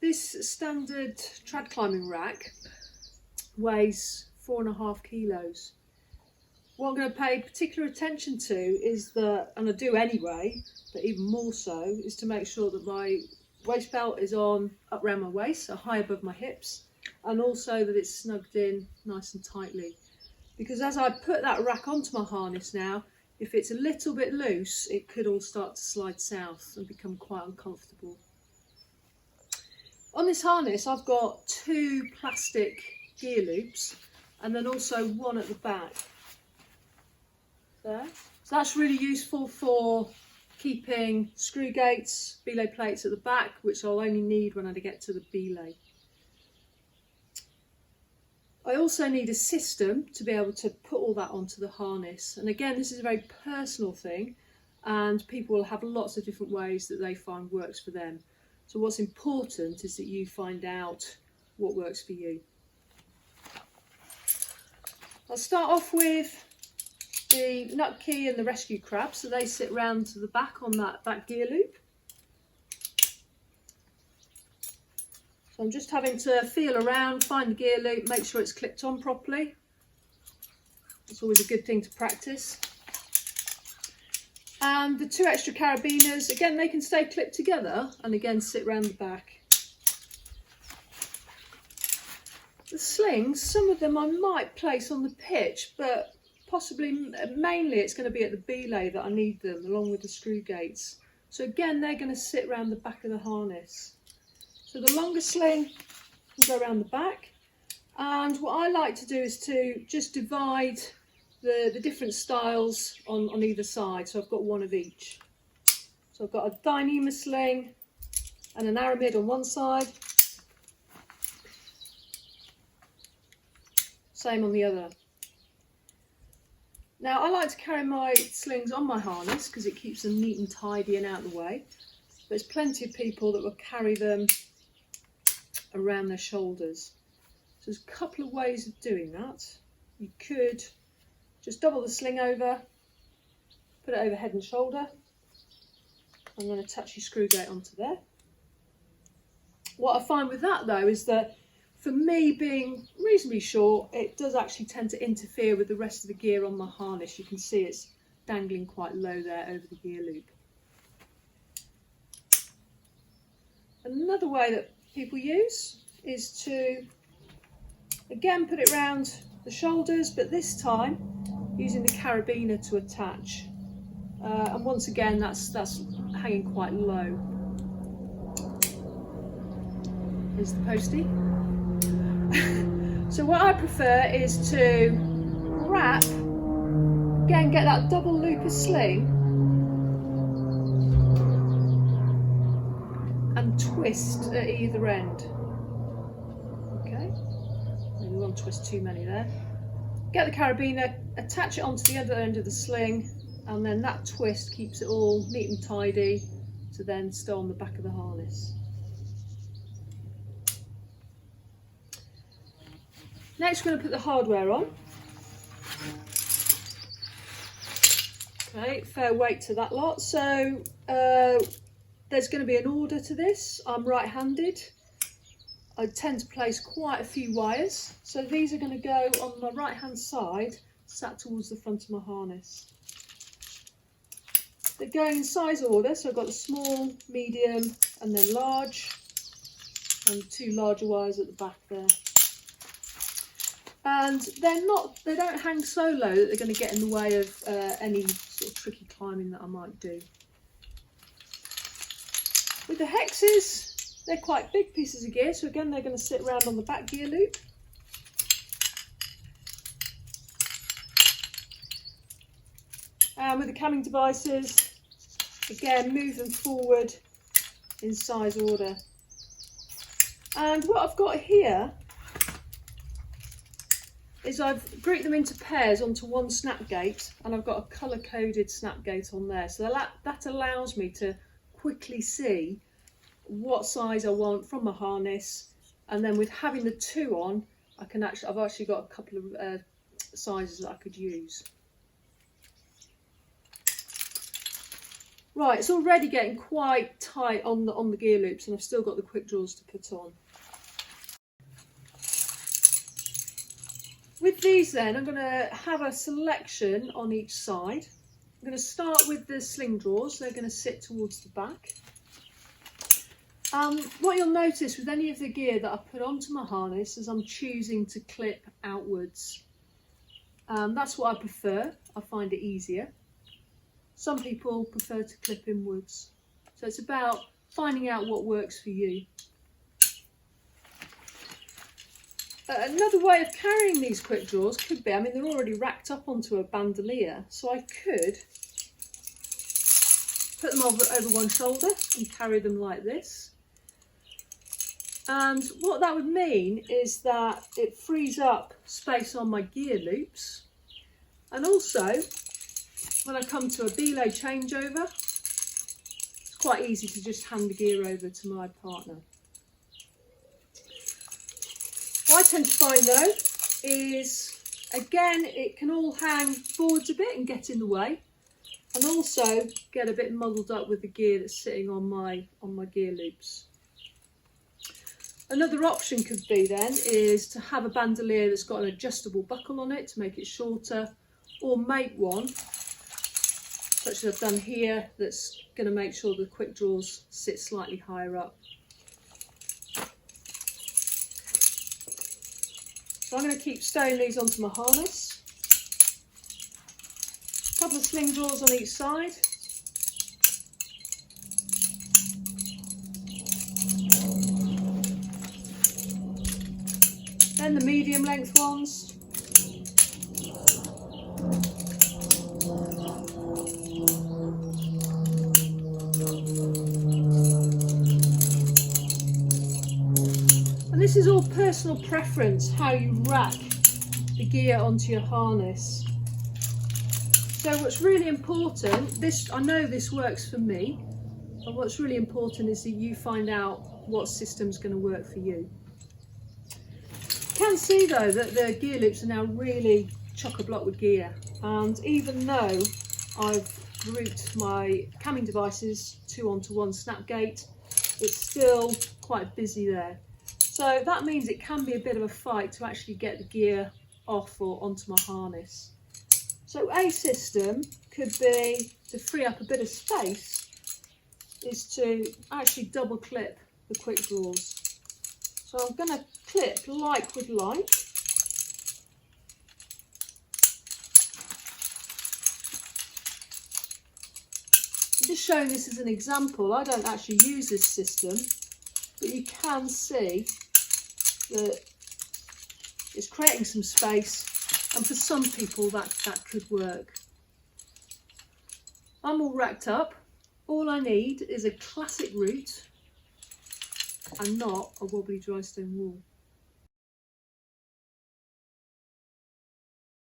This standard trad climbing rack weighs 4.5 kilos. What I'm going to pay particular attention to is that, and I do anyway, but even more so, is to make sure that my waist belt is on up around my waist, so high above my hips, and also that it's snugged in nice and tightly. Because as I put that rack onto my harness now, if it's a little bit loose, it could all start to slide south and become quite uncomfortable. On this harness, I've got 2 plastic gear loops and then also one at the back. There. So that's really useful for keeping screw gates, belay plates at the back, which I'll only need when I get to the belay. I also need a system to be able to put all that onto the harness. And again, this is a very personal thing, and people will have lots of different ways that they find works for them. So what's important is that you find out what works for you. I'll start off with the nut key and the rescue crab, so they sit round to the back on that back gear loop. So I'm just having to feel around, find the gear loop, make sure it's clipped on properly. It's always a good thing to practice. And the 2 extra carabiners, again, they can stay clipped together and again sit round the back. The slings, some of them I might place on the pitch, but possibly, mainly it's going to be at the belay that I need them, along with the screw gates. So again, they're going to sit around the back of the harness. So the longer sling can go around the back. And what I like to do is to just divide the different styles on either side. So I've got one of each. So I've got a Dyneema sling and an aramid on one side. Same on the other. Now I like to carry my slings on my harness because it keeps them neat and tidy and out of the way. There's plenty of people that will carry them around their shoulders. So there's a couple of ways of doing that. You could just double the sling over, put it over head and shoulder, and then attach your screw gate onto there. What I find with that though is that for me, being reasonably short, it does actually tend to interfere with the rest of the gear on my harness. You can see it's dangling quite low there over the gear loop. Another way that people use is to, again, put it round the shoulders, but this time using the carabiner to attach. And once again, that's hanging quite low. Here's the postie. So what I prefer is to wrap, again, get that double loop of sling and twist at either end. Okay, maybe one twist too many there. Get the carabiner, attach it onto the other end of the sling, and then that twist keeps it all neat and tidy to then stow on the back of the harness. Next, we're going to put the hardware on. Okay, fair weight to that lot. So there's going to be an order to this. I'm right-handed. I tend to place quite a few wires. So these are going to go on my right-hand side, sat towards the front of my harness. They're going in size order. So I've got the small, medium, and then large, and 2 larger wires at the back there. And they don't hang so low that they're going to get in the way of any sort of tricky climbing that I might do. With the hexes, they're quite big pieces of gear, so again they're going to sit around on the back gear loop. And with the camming devices, again, move them forward in size order. And what I've got here is I've grouped them into pairs onto one snap gate, and I've got a colour-coded snap gate on there. So that allows me to quickly see what size I want from my harness, and then with having the 2 on, I've actually got a couple of sizes that I could use. Right, it's already getting quite tight on the gear loops, and I've still got the quick draws to put on. With these then, I'm going to have a selection on each side. I'm going to start with the sling draws. They're going to sit towards the back. What you'll notice with any of the gear that I put onto my harness is I'm choosing to clip outwards. That's what I prefer. I find it easier. Some people prefer to clip inwards. So it's about finding out what works for you. Another way of carrying these quick draws could be, I mean, they're already racked up onto a bandolier, so I could put them over one shoulder and carry them like this. And what that would mean is that it frees up space on my gear loops, and also when I come to a belay changeover, it's quite easy to just hand the gear over to my partner. What I tend to find though is, again, it can all hang forwards a bit and get in the way, and also get a bit muddled up with the gear that's sitting on my gear loops. Another option could be then is to have a bandolier that's got an adjustable buckle on it to make it shorter, or make one, such as I've done here, that's going to make sure the quick draws sit slightly higher up. So I'm going to keep stowing these onto my harness. A couple of sling draws on each side. Then the medium length ones. And this is all personal preference, how you rack the gear onto your harness. So what's really important, I know this works for me, but what's really important is that you find out what system's going to work for you. You can see though that the gear loops are now really chock-a-block with gear, and even though I've grouped my camming devices 2 onto 1 snap gate, it's still quite busy there. So that means it can be a bit of a fight to actually get the gear off or onto my harness. So a system could be, to free up a bit of space, is to actually double clip the quick draws. So I'm going to clip like with like. I'm just showing this as an example. I don't actually use this system, but you can see that it's creating some space, and for some people that could work. I'm all racked up. All I need is a classic route and not a wobbly dry stone wall.